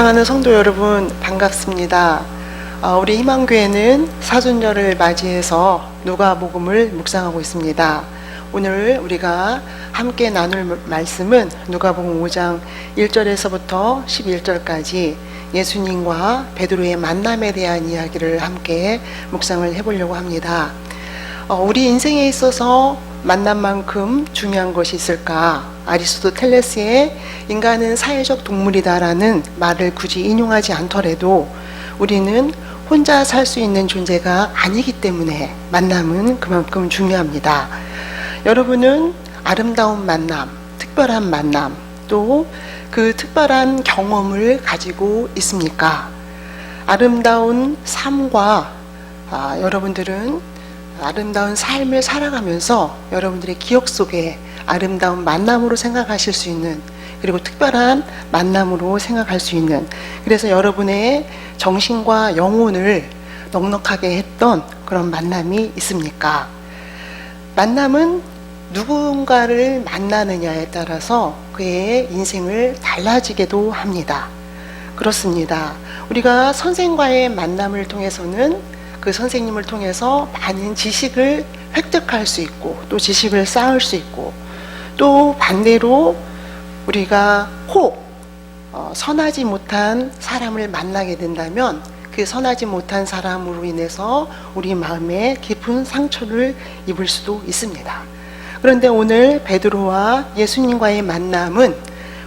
사랑하는 성도 여러분, 반갑습니다. 우리 희망교회는 사순절을 맞이해서 누가복음을 묵상하고 있습니다. 오늘 우리가 함께 나눌 말씀은 누가복음 5장 1절에서부터 11절까지 예수님과 베드로의 만남에 대한 이야기를 함께 묵상을 해보려고 합니다. 우리 인생에 있어서 만남만큼 중요한 것이 있을까? 아리스토텔레스의 인간은 사회적 동물이다라는 말을 굳이 인용하지 않더라도 우리는 혼자 살 수 있는 존재가 아니기 때문에 만남은 그만큼 중요합니다. 여러분은 아름다운 만남, 특별한 만남, 또 그 특별한 경험을 가지고 있습니까? 아름다운 삶과 여러분들은 아름다운 삶을 살아가면서 여러분들의 기억 속에 아름다운 만남으로 생각하실 수 있는, 그리고 특별한 만남으로 생각할 수 있는, 그래서 여러분의 정신과 영혼을 넉넉하게 했던 그런 만남이 있습니까? 만남은 누군가를 만나느냐에 따라서 그의 인생을 달라지게도 합니다. 그렇습니다. 우리가 선생과의 만남을 통해서는 그 선생님을 통해서 많은 지식을 획득할 수 있고, 또 지식을 쌓을 수 있고, 또 반대로 우리가 선하지 못한 사람을 만나게 된다면 그 선하지 못한 사람으로 인해서 우리 마음에 깊은 상처를 입을 수도 있습니다. 그런데 오늘 베드로와 예수님과의 만남은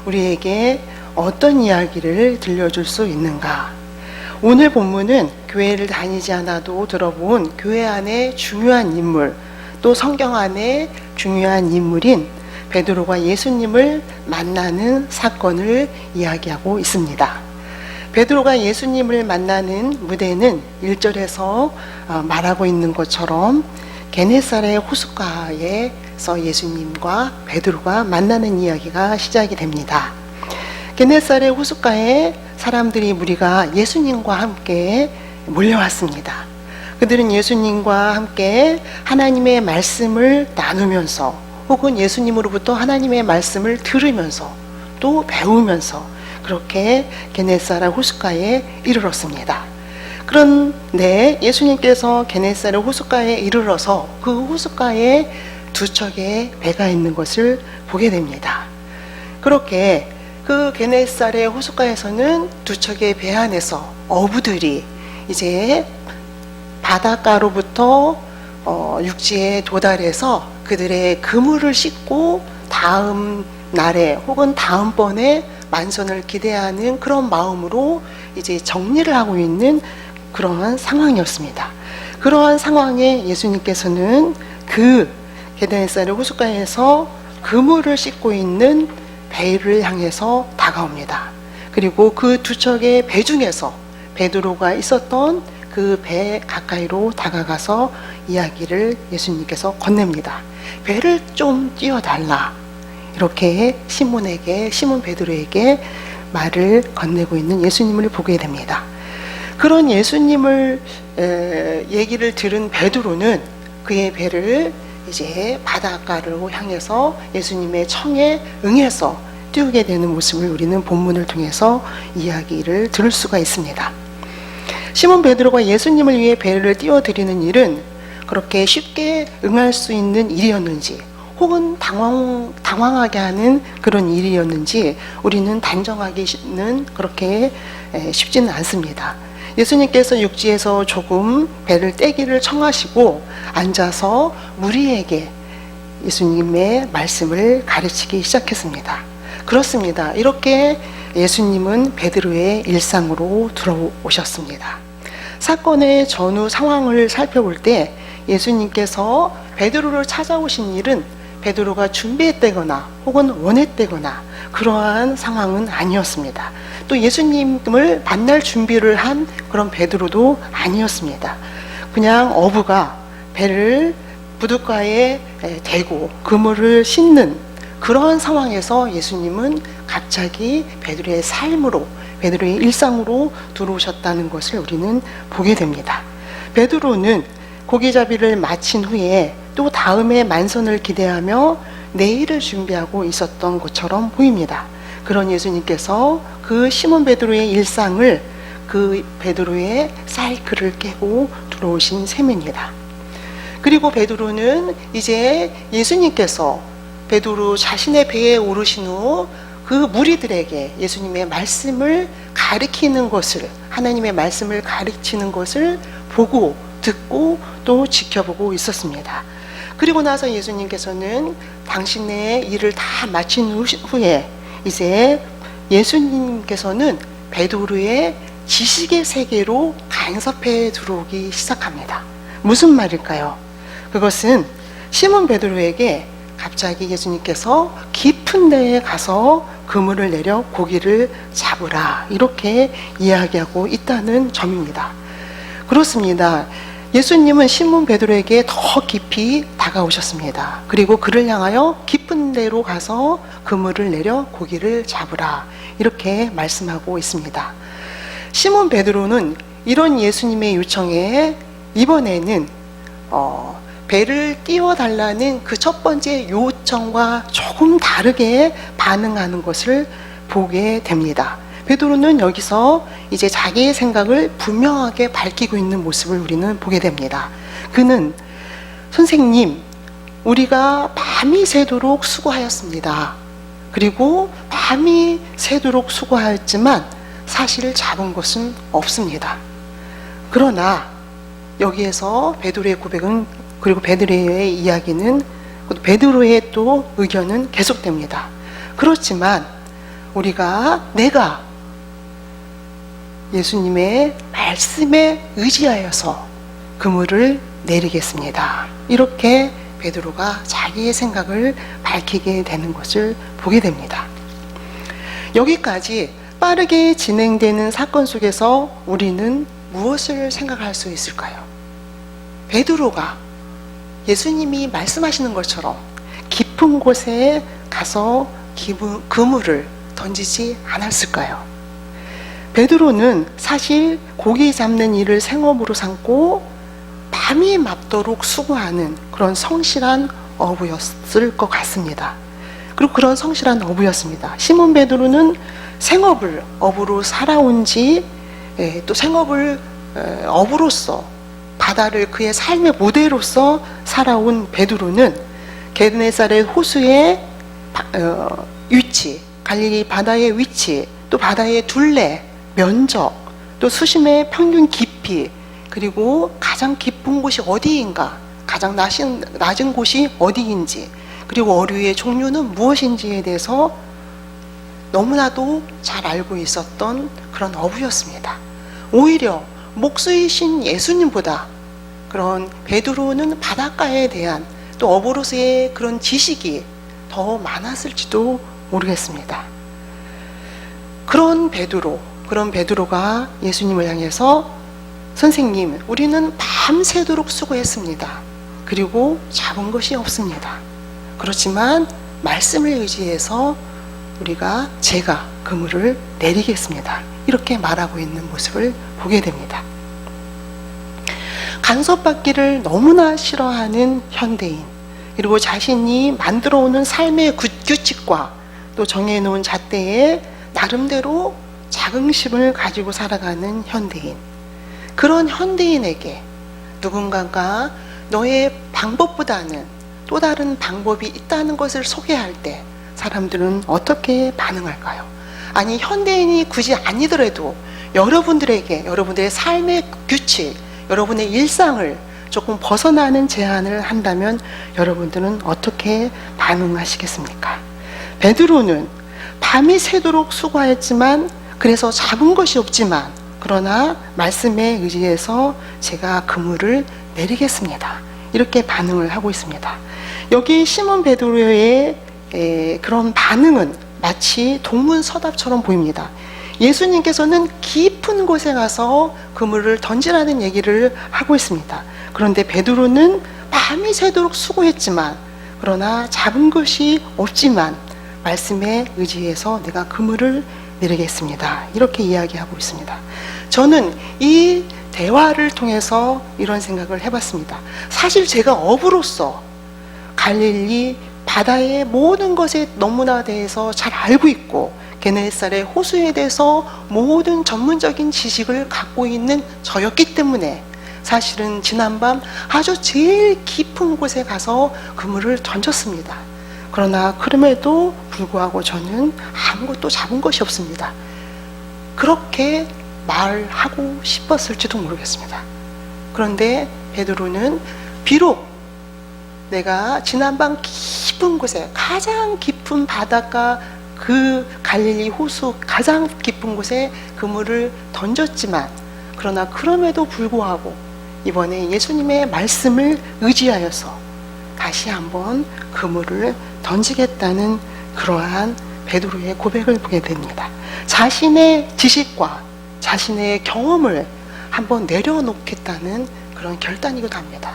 우리에게 어떤 이야기를 들려줄 수 있는가? 오늘 본문은 교회를 다니지 않아도 들어본 교회 안의 중요한 인물, 또 성경 안의 중요한 인물인 베드로가 예수님을 만나는 사건을 이야기하고 있습니다. 베드로가 예수님을 만나는 무대는 1절에서 말하고 있는 것처럼 게네사렛 호숫가에서 예수님과 베드로가 만나는 이야기가 시작이 됩니다. 게네사렛 호숫가에 사람들이, 무리가 예수님과 함께 몰려왔습니다. 그들은 예수님과 함께 하나님의 말씀을 나누면서, 혹은 예수님으로부터 하나님의 말씀을 들으면서 또 배우면서 그렇게 게네사렛 호숫가에 이르렀습니다. 그런데 예수님께서 게네사렛 호숫가에 이르러서 그 호숫가에 두 척의 배가 있는 것을 보게 됩니다. 그렇게 그 게네사렛 호숫가에서는 두 척의 배 안에서 어부들이 이제 바닷가로부터 육지에 도달해서 그들의 그물을 싣고 다음 날에 혹은 다음번에 만선을 기대하는 그런 마음으로 이제 정리를 하고 있는 그러한 상황이었습니다. 그러한 상황에 예수님께서는 그 게네사렛 호숫가에서 그물을 싣고 있는 배를 향해서 다가옵니다. 그리고 그 두 척의 배 중에서 베드로가 있었던 그 배 가까이로 다가가서 이야기를 예수님께서 건넵니다. 배를 좀 띄워달라, 이렇게 시몬 베드로에게 말을 건네고 있는 예수님을 보게 됩니다. 그런 예수님을 얘기를 들은 베드로는 그의 배를 이제 바닷가로 향해서 예수님의 청에 응해서 띄우게 되는 모습을 우리는 본문을 통해서 이야기를 들을 수가 있습니다. 시몬 베드로가 예수님을 위해 배를 띄워드리는 일은 그렇게 쉽게 응할 수 있는 일이었는지, 혹은 당황하게 하는 그런 일이었는지 우리는 단정하기는 그렇게 쉽지는 않습니다. 예수님께서 육지에서 조금 배를 떼기를 청하시고 앉아서 무리에게 예수님의 말씀을 가르치기 시작했습니다. 그렇습니다. 이렇게 예수님은 베드로의 일상으로 들어오셨습니다. 사건의 전후 상황을 살펴볼 때 예수님께서 베드로를 찾아오신 일은 베드로가 준비했다거나 혹은 원했다거나 그러한 상황은 아니었습니다. 또 예수님을 만날 준비를 한 그런 베드로도 아니었습니다. 그냥 어부가 배를 부둣가에 대고 그물을 싣는 그러한 상황에서 예수님은 갑자기 베드로의 삶으로, 베드로의 일상으로 들어오셨다는 것을 우리는 보게 됩니다. 베드로는 고기잡이를 마친 후에 또 다음에 만선을 기대하며 내일을 준비하고 있었던 것처럼 보입니다. 그런 예수님께서 그 시몬 베드로의 일상을 그 베드로의 사이클을 깨고 들어오신 셈입니다. 그리고 베드로는 이제 예수님께서 베드로 자신의 배에 오르신 후 그 무리들에게 예수님의 말씀을 가르치는 것을, 하나님의 말씀을 가르치는 것을 보고 듣고 또 지켜보고 있었습니다. 그리고 나서 예수님께서는 당신의 일을 다 마친 후에 이제 예수님께서는 베드로의 지식의 세계로 간섭해 들어오기 시작합니다. 무슨 말일까요? 그것은 시몬 베드로에게 갑자기 예수님께서 깊은 데에 가서 그물을 내려 고기를 잡으라, 이렇게 이야기하고 있다는 점입니다. 그렇습니다. 예수님은 시몬 베드로에게 더 깊이 다가오셨습니다. 그리고 그를 향하여 깊은 데로 가서 그물을 내려 고기를 잡으라, 이렇게 말씀하고 있습니다. 시몬 베드로는 이런 예수님의 요청에 이번에는 배를 띄워달라는 그 첫 번째 요청과 조금 다르게 반응하는 것을 보게 됩니다. 베드로는 여기서 이제 자기의 생각을 분명하게 밝히고 있는 모습을 우리는 보게 됩니다. 그는, 선생님, 우리가 밤이 새도록 수고하였습니다. 그리고 밤이 새도록 수고하였지만 사실 잡은 것은 없습니다. 그러나 여기에서 베드로의 고백은, 그리고 베드로의 이야기는, 베드로의 또 의견은 계속됩니다. 그렇지만 내가 예수님의 말씀에 의지하여서 그물을 내리겠습니다, 이렇게 베드로가 자기의 생각을 밝히게 되는 것을 보게 됩니다. 여기까지 빠르게 진행되는 사건 속에서 우리는 무엇을 생각할 수 있을까요? 베드로가 예수님이 말씀하시는 것처럼 깊은 곳에 가서 그물을 던지지 않았을까요? 베드로는 사실 고기 잡는 일을 생업으로 삼고 밤이 맞도록 수고하는 그런 성실한 어부였을 것 같습니다. 그리고 그런 성실한 어부였습니다. 시몬 베드로는 생업을 어부로 살아온 지, 또 생업을 어부로서 바다를 그의 삶의 무대로서 살아온 베드로는 게네사렛 호수의 위치, 갈릴리 바다의 위치, 또 바다의 둘레, 면적, 또 수심의 평균 깊이, 그리고 가장 깊은 곳이 어디인가, 가장 낮은 곳이 어디인지, 그리고 어류의 종류는 무엇인지에 대해서 너무나도 잘 알고 있었던 그런 어부였습니다. 오히려 목수이신 예수님보다 그런 베드로는 바닷가에 대한 또 어부로서의 그런 지식이 더 많았을지도 모르겠습니다. 그런 베드로가 예수님을 향해서, 선생님, 우리는 밤새도록 수고했습니다. 그리고 잡은 것이 없습니다. 그렇지만 말씀을 의지해서 제가 그물을 내리겠습니다, 이렇게 말하고 있는 모습을 보게 됩니다. 간섭받기를 너무나 싫어하는 현대인, 그리고 자신이 만들어 오는 삶의 규칙과 또 정해놓은 잣대에 나름대로 자긍심을 가지고 살아가는 현대인, 그런 현대인에게 누군가가 너의 방법보다는 또 다른 방법이 있다는 것을 소개할 때 사람들은 어떻게 반응할까요? 아니, 현대인이 굳이 아니더라도 여러분들에게 여러분들의 삶의 규칙, 여러분의 일상을 조금 벗어나는 제안을 한다면 여러분들은 어떻게 반응하시겠습니까? 베드로는 밤이 새도록 수고하였지만, 그래서 잡은 것이 없지만, 그러나 말씀에 의지해서 제가 그물을 내리겠습니다, 이렇게 반응을 하고 있습니다. 여기 시몬 베드로의 그런 반응은 마치 동문서답처럼 보입니다. 예수님께서는 깊은 곳에 가서 그물을 던지라는 얘기를 하고 있습니다. 그런데 베드로는 밤이 새도록 수고했지만, 그러나 잡은 것이 없지만 말씀에 의지해서 내가 그물을 내리겠습니다, 이렇게 이야기하고 있습니다. 저는 이 대화를 통해서 이런 생각을 해봤습니다. 사실 제가 어부로서 갈릴리 바다의 모든 것에 너무나 대해서 잘 알고 있고, 게네사렛 호수에 대해서 모든 전문적인 지식을 갖고 있는 저였기 때문에 사실은 지난밤 아주 제일 깊은 곳에 가서 그물을 던졌습니다. 그러나 그럼에도 불구하고 저는 아무것도 잡은 것이 없습니다. 그렇게 말하고 싶었을지도 모르겠습니다. 그런데 베드로는 비록 내가 지난밤 깊은 곳에, 가장 깊은 바닷가 그 갈릴리 호수 가장 깊은 곳에 그물을 던졌지만, 그러나 그럼에도 불구하고 이번에 예수님의 말씀을 의지하여서 다시 한번 그물을 던지겠다는 그러한 베드로의 고백을 보게 됩니다. 자신의 지식과 자신의 경험을 한번 내려놓겠다는 그런 결단이기도 합니다.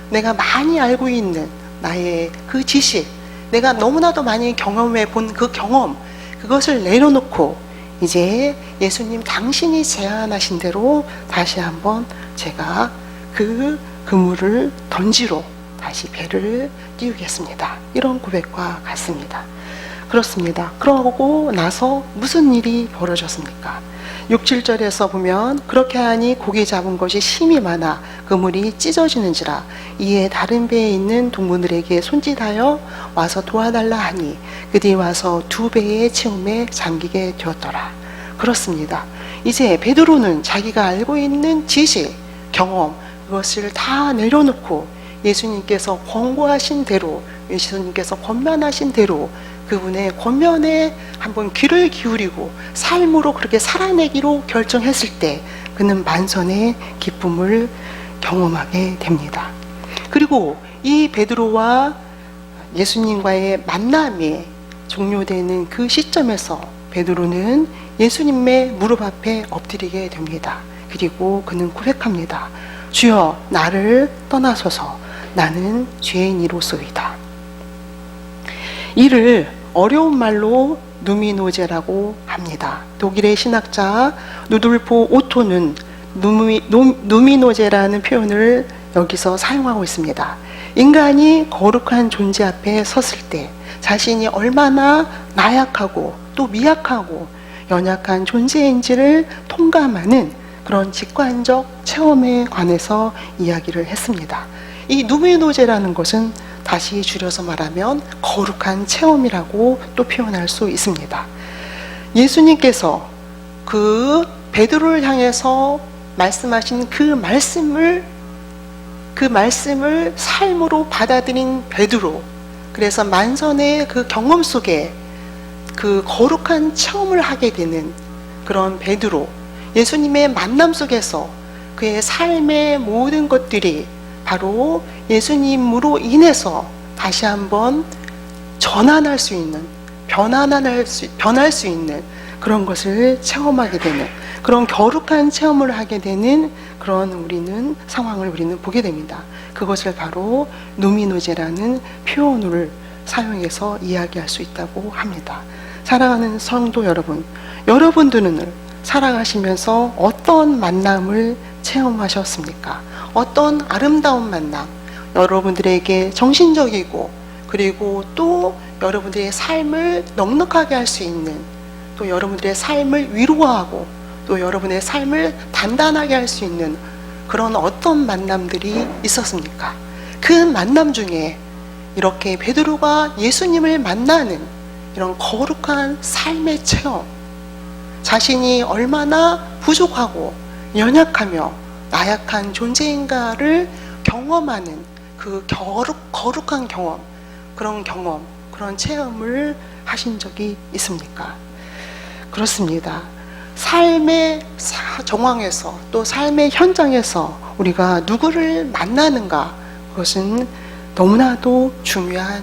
내가 많이 알고 있는 나의 그 지식, 내가 너무나도 많이 경험해 본 그 경험, 그것을 내려놓고 이제 예수님 당신이 제안하신 대로 다시 한번 제가 그 그물을 던지러 다시 배를 띄우겠습니다. 이런 고백과 같습니다. 그렇습니다. 그러고 나서 무슨 일이 벌어졌습니까? 6, 7절에서 보면 그렇게 하니 고기 잡은 것이 심히 많아 그물이 찢어지는지라 이에 다른 배에 있는 동무들에게 손짓하여 와서 도와달라 하니 그들이 와서 2배의 체험에 잠기게 되었더라. 그렇습니다. 이제 베드로는 자기가 알고 있는 지식, 경험, 그것을 다 내려놓고 예수님께서 권고하신 대로, 예수님께서 권면하신 대로 그분의 권면에 한번 귀를 기울이고 삶으로 그렇게 살아내기로 결정했을 때 그는 만선의 기쁨을 경험하게 됩니다. 그리고 이 베드로와 예수님과의 만남이 종료되는 그 시점에서 베드로는 예수님의 무릎 앞에 엎드리게 됩니다. 그리고 그는 고백합니다. 주여, 나를 떠나소서. 나는 죄인이로소이다. 이를 어려운 말로 누미노제라고 합니다. 독일의 신학자 누돌프 오토는 누미노제라는 표현을 여기서 사용하고 있습니다. 인간이 거룩한 존재 앞에 섰을 때 자신이 얼마나 나약하고 또 미약하고 연약한 존재인지를 통감하는 그런 직관적 체험에 관해서 이야기를 했습니다. 이 누미노제라는 것은 다시 줄여서 말하면 거룩한 체험이라고 또 표현할 수 있습니다. 예수님께서 그 베드로를 향해서 말씀하신 그 말씀을 삶으로 받아들인 베드로, 그래서 만선의 그 경험 속에 그 거룩한 체험을 하게 되는 그런 베드로, 예수님의 만남 속에서 그의 삶의 모든 것들이 바로 예수님으로 인해서 다시 한번 변할 수 있는 그런 것을 체험하게 되는, 그런 거룩한 체험을 하게 되는 그런 상황을 우리는 보게 됩니다. 그것을 바로 누미노제라는 표현을 사용해서 이야기할 수 있다고 합니다. 사랑하는 성도 여러분, 여러분들은 살아가시면서 어떤 만남을 체험하셨습니까? 어떤 아름다운 만남, 여러분들에게 정신적이고 그리고 또 여러분들의 삶을 넉넉하게 할 수 있는, 또 여러분들의 삶을 위로하고 또 여러분의 삶을 단단하게 할 수 있는 그런 어떤 만남들이 있었습니까? 그 만남 중에 이렇게 베드로가 예수님을 만나는 이런 거룩한 삶의 체험, 자신이 얼마나 부족하고 연약하며 나약한 존재인가를 경험하는 그 거룩한 경험, 그런 체험을 하신 적이 있습니까? 그렇습니다. 삶의 정황에서 또 삶의 현장에서 우리가 누구를 만나는가, 그것은 너무나도 중요한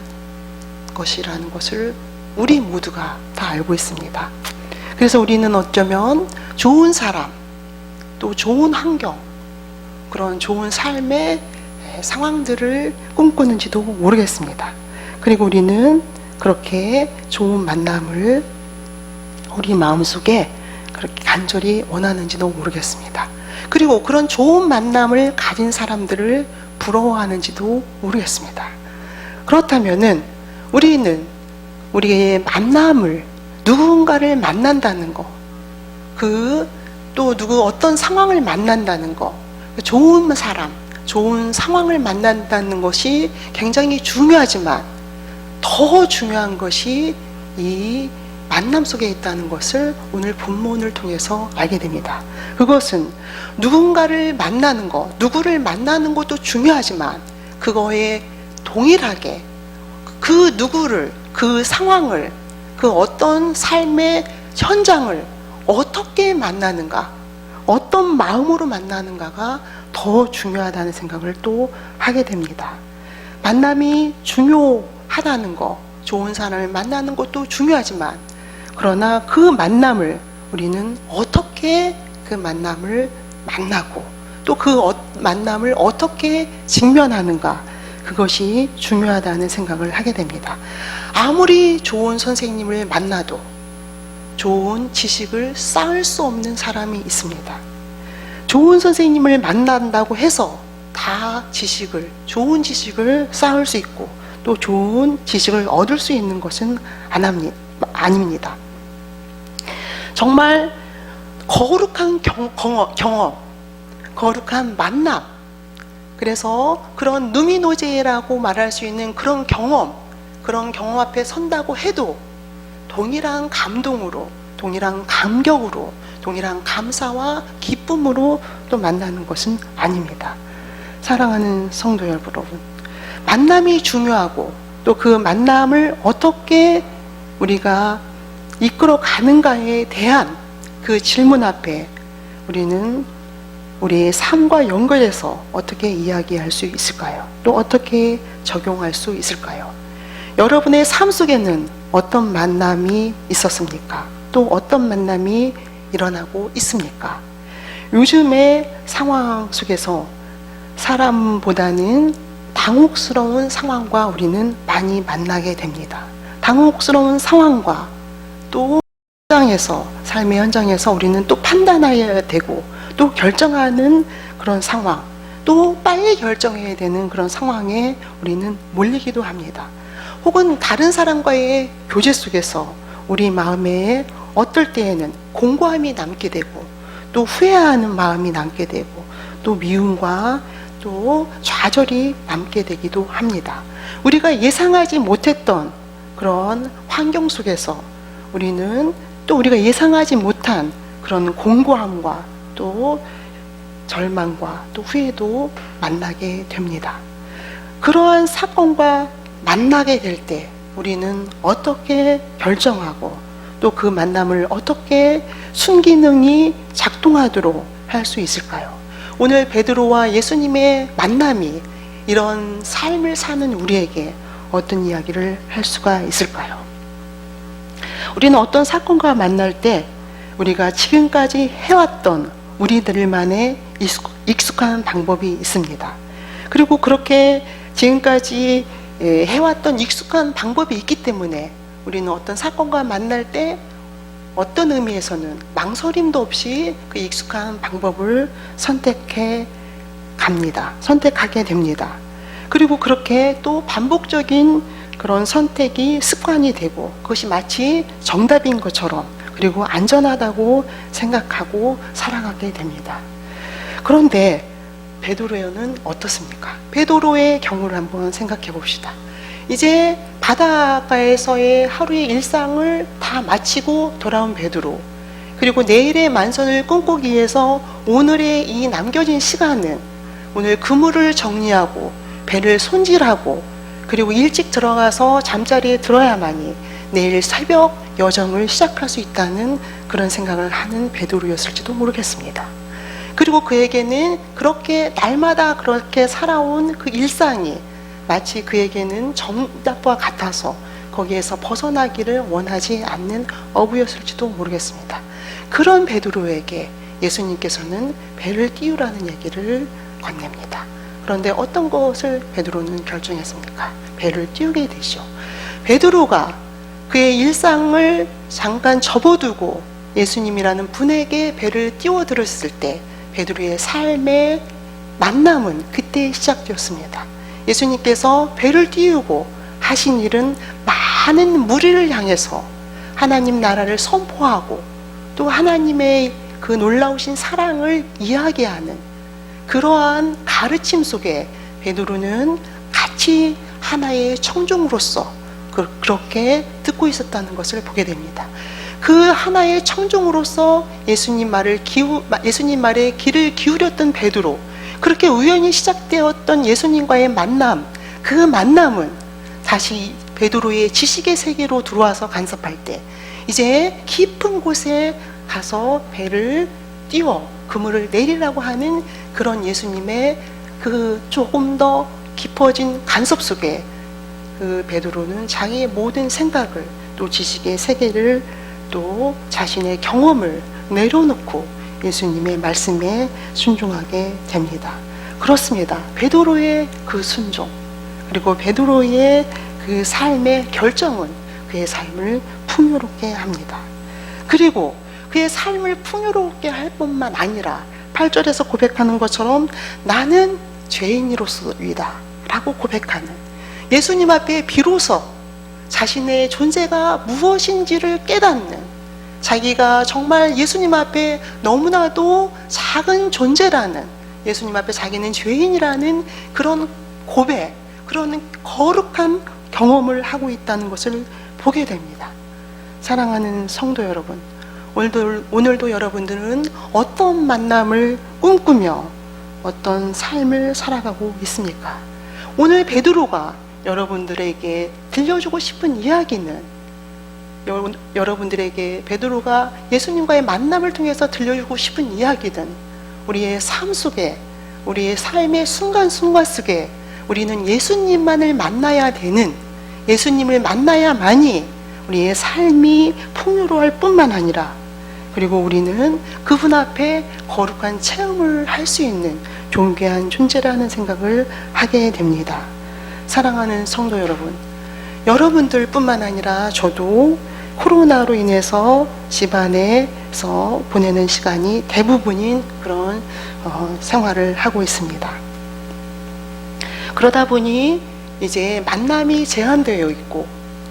것이라는 것을 우리 모두가 다 알고 있습니다. 그래서 우리는 어쩌면 좋은 사람, 또 좋은 환경, 그런 좋은 삶의 상황들을 꿈꾸는지도 모르겠습니다. 그리고 우리는 그렇게 좋은 만남을 우리 마음속에 그렇게 간절히 원하는지도 모르겠습니다. 그리고 그런 좋은 만남을 가진 사람들을 부러워하는지도 모르겠습니다. 그렇다면은 우리는 우리의 만남을 누군가를 만난다는 거, 또 어떤 상황을 만난다는 거, 좋은 사람, 좋은 상황을 만난다는 것이 굉장히 중요하지만 더 중요한 것이 이 만남 속에 있다는 것을 오늘 본문을 통해서 알게 됩니다. 그것은 누군가를 만나는 것, 누구를 만나는 것도 중요하지만 그거에 동일하게 그 누구를, 그 상황을, 그 어떤 삶의 현장을 어떻게 만나는가, 어떤 마음으로 만나는가가 더 중요하다는 생각을 또 하게 됩니다. 만남이 중요하다는 거, 좋은 사람을 만나는 것도 중요하지만 그러나 그 만남을 우리는 어떻게 그 만남을 만나고 또 그 만남을 어떻게 직면하는가, 그것이 중요하다는 생각을 하게 됩니다. 아무리 좋은 선생님을 만나도 좋은 지식을 쌓을 수 없는 사람이 있습니다. 좋은 선생님을 만난다고 해서 다 좋은 지식을 쌓을 수 있고 또 좋은 지식을 얻을 수 있는 것은 아닙니다. 정말 거룩한 경험, 거룩한 만남, 그래서 그런 누미노제라고 말할 수 있는 그런 경험 앞에 선다고 해도 동일한 감동으로, 동일한 감격으로, 동일한 감사와 기쁨으로 또 만나는 것은 아닙니다. 사랑하는 성도 여러분, 만남이 중요하고 또 그 만남을 어떻게 우리가 이끌어 가는가에 대한 그 질문 앞에 우리는 우리의 삶과 연결해서 어떻게 이야기할 수 있을까요? 또 어떻게 적용할 수 있을까요? 여러분의 삶 속에는 어떤 만남이 있었습니까? 또 어떤 만남이 일어나고 있습니까? 요즘의 상황 속에서 사람보다는 당혹스러운 상황과 우리는 많이 만나게 됩니다. 당혹스러운 상황과 또 삶의 현장에서 우리는 또 판단해야 되고 또 결정하는 그런 상황, 또 빨리 결정해야 되는 그런 상황에 우리는 몰리기도 합니다. 혹은 다른 사람과의 교제 속에서 우리 마음에 어떨 때에는 공고함이 남게 되고 또 후회하는 마음이 남게 되고 또 미움과 또 좌절이 남게 되기도 합니다. 우리가 예상하지 못했던 그런 환경 속에서 우리는 또 우리가 예상하지 못한 그런 공고함과 또 절망과 또 후회도 만나게 됩니다. 그러한 사건과 만나게 될 때 우리는 어떻게 결정하고 또 그 만남을 어떻게 순기능이 작동하도록 할 수 있을까요? 오늘 베드로와 예수님의 만남이 이런 삶을 사는 우리에게 어떤 이야기를 할 수가 있을까요? 우리는 어떤 사건과 만날 때 우리가 지금까지 해왔던 우리들만의 익숙한 방법이 있습니다. 그리고 그렇게 지금까지 해왔던 익숙한 방법이 있기 때문에 우리는 어떤 사건과 만날 때 어떤 의미에서는 망설임도 없이 그 익숙한 방법을 선택하게 됩니다. 그리고 그렇게 또 반복적인 그런 선택이 습관이 되고 그것이 마치 정답인 것처럼 그리고 안전하다고 생각하고 살아가게 됩니다. 그런데 베드로는 어떻습니까? 베드로의 경우를 한번 생각해 봅시다. 이제 바닷가에서의 하루의 일상을 다 마치고 돌아온 베드로, 그리고 내일의 만선을 꿈꾸기 위해서 오늘의 이 남겨진 시간은 오늘 그물을 정리하고 배를 손질하고 그리고 일찍 들어가서 잠자리에 들어야만이 내일 새벽 여정을 시작할 수 있다는 그런 생각을 하는 베드로였을지도 모르겠습니다. 그리고 그에게는 그렇게 날마다 그렇게 살아온 그 일상이 마치 그에게는 정답과 같아서 거기에서 벗어나기를 원하지 않는 어부였을지도 모르겠습니다. 그런 베드로에게 예수님께서는 배를 띄우라는 얘기를 건넵니다. 그런데 어떤 것을 베드로는 결정했습니까? 배를 띄우게 되죠. 베드로가 그의 일상을 잠깐 접어두고 예수님이라는 분에게 배를 띄워드렸을 때 베드로의 삶의 만남은 그때 시작되었습니다. 예수님께서 배를 띄우고 하신 일은 많은 무리를 향해서 하나님 나라를 선포하고 또 하나님의 그 놀라우신 사랑을 이야기하는 그러한 가르침 속에 베드로는 같이 하나의 청중으로서 그렇게 듣고 있었다는 것을 보게 됩니다. 그 하나의 청중으로서 예수님 말에 귀를 기울였던 베드로, 그렇게 우연히 시작되었던 예수님과의 만남, 그 만남은 다시 베드로의 지식의 세계로 들어와서 간섭할 때 이제 깊은 곳에 가서 배를 띄워 그물을 내리라고 하는 그런 예수님의 그 조금 더 깊어진 간섭 속에 그 베드로는 자기의 모든 생각을 또 지식의 세계를 또 자신의 경험을 내려놓고 예수님의 말씀에 순종하게 됩니다. 그렇습니다. 베드로의 그 순종, 그리고 베드로의 그 삶의 결정은 그의 삶을 풍요롭게 합니다. 그리고 그의 삶을 풍요롭게 할 뿐만 아니라 8절에서 고백하는 것처럼 나는 죄인으로서이다 라고 고백하는, 예수님 앞에 비로소 자신의 존재가 무엇인지를 깨닫는, 자기가 정말 예수님 앞에 너무나도 작은 존재라는, 예수님 앞에 자기는 죄인이라는 그런 고백, 그런 거룩한 경험을 하고 있다는 것을 보게 됩니다. 사랑하는 성도 여러분, 오늘도 여러분들은 어떤 만남을 꿈꾸며 어떤 삶을 살아가고 있습니까? 오늘 베드로가 여러분들에게 들려주고 싶은 이야기는, 여러분들에게 베드로가 예수님과의 만남을 통해서 들려주고 싶은 이야기는 우리의 삶 속에, 우리의 삶의 순간순간 속에 우리는 예수님만을 만나야 되는, 예수님을 만나야만이 우리의 삶이 풍요로울 뿐만 아니라, 그리고 우리는 그분 앞에 거룩한 체험을 할 수 있는 존귀한 존재라는 생각을 하게 됩니다. 사랑하는 성도 여러분, 여러분들 뿐만 아니라 저도 코로나로 인해서 집안에서 보내는 시간이 대부분인 그런 생활을 하고 있습니다. 그러다 보니 이제 만남이 제한되어 있고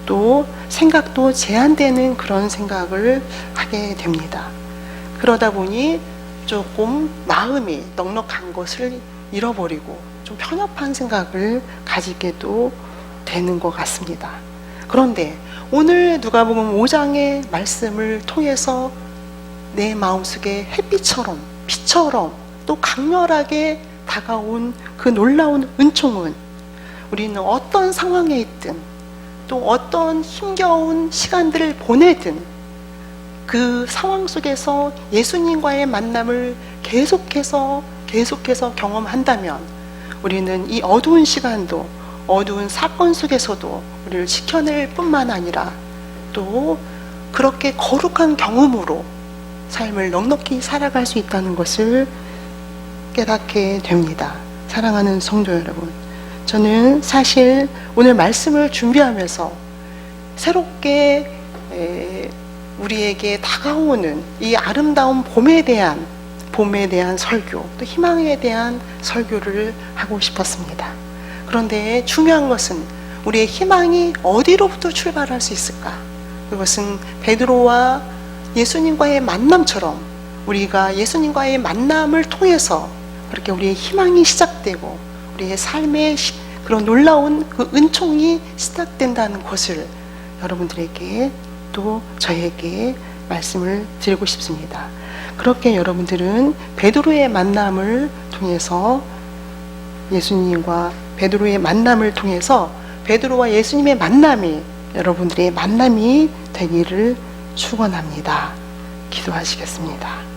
또 생각도 제한되는 그런 생각을 하게 됩니다. 그러다 보니 조금 마음이 넉넉한 것을 잃어버리고 좀 편협한 생각을 가지게도 되는 것 같습니다. 그런데 오늘 누가복음 5장의 말씀을 통해서 내 마음속에 햇빛처럼, 빛처럼 또 강렬하게 다가온 그 놀라운 은총은, 우리는 어떤 상황에 있든 또 어떤 힘겨운 시간들을 보내든 그 상황 속에서 예수님과의 만남을 계속해서 경험한다면 우리는 이 어두운 시간도, 어두운 사건 속에서도 우리를 지켜낼 뿐만 아니라 또 그렇게 거룩한 경험으로 삶을 넉넉히 살아갈 수 있다는 것을 깨닫게 됩니다. 사랑하는 성도 여러분, 저는 사실 오늘 말씀을 준비하면서 새롭게 우리에게 다가오는 이 아름다운 봄에 대한 설교, 또 희망에 대한 설교를 하고 싶었습니다. 그런데 중요한 것은 우리의 희망이 어디로부터 출발할 수 있을까? 그것은 베드로와 예수님과의 만남처럼 우리가 예수님과의 만남을 통해서 그렇게 우리의 희망이 시작되고 우리의 삶의 그런 놀라운 그 은총이 시작된다는 것을 여러분들에게 또 저에게 말씀을 드리고 싶습니다. 그렇게 여러분들은 베드로의 만남을 통해서 예수님과 베드로의 만남을 통해서 베드로와 예수님의 만남이 여러분들의 만남이 되기를 축원합니다. 기도하시겠습니다.